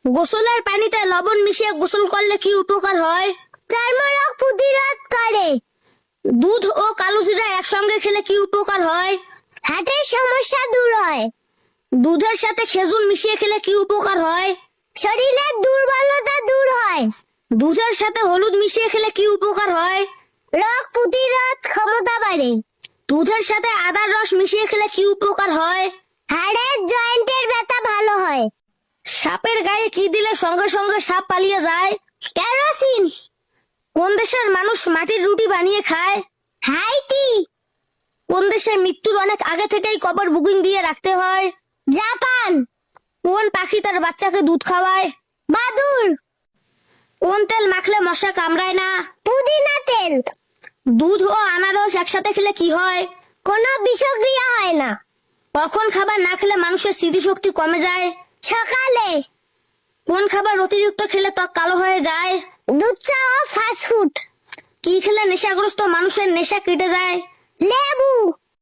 গোসলের পানিতে লবণ মিশিয়ে গোসল করলে কি উপকার হয়? চর্মরোগ প্রতিরোধ করে। দুধ ও কালো জিরা একসঙ্গে খেলে কি উপকার হয়? হার্টের সমস্যা দূর হয়। দুধের সাথে খেজুর মিশিয়ে খেলে কি উপকার হয়? শরীরের দুর্বলতা দূর হয়। দুধের সাথে হলুদ মিশিয়ে খেলে কি উপকার হয়? রোগ প্রতিরোধ ক্ষমতা বাড়ে। দুধের সাথে আদার রস মিশিয়ে খেলে কি উপকার হয়? হাড়ের জয়েন্টের ব্যথা ভালো হয়। সাপের গায়ে কি দিলে সঙ্গে সঙ্গে সাপ পালিয়ে যায়? কেরোসিন। কোন দেশের মানুষ মাটির রুটি বানিয়ে খায়? হাইতি। কোন দেশে মৃত্যুর অনেক আগে থেকেই কবর বুকিং দিয়ে রাখতে হয়? জাপান। কোন পাখি তার বাচ্চাকে দুধ খাওয়ায়? বাদুড়। কোন তেল মাখলে মশা কামড়ায় না? পুদিনা তেল। দুধ ও আনারস একসাথে খেলে কি হয়? কোনো বিষক্রিয়া হয় না। কখন খাবার না খেলে মানুষের স্মৃতিশক্তি কমে যায়? সকালে। কোন খাবার অতিরিক্ত খেলে ত্বক কালো হয়ে যায়? দুধ চা ও ফাস্ট ফুড। কি খেলে নেশাগ্রস্ত মানুষের নেশা কেটে যায়? লেবু।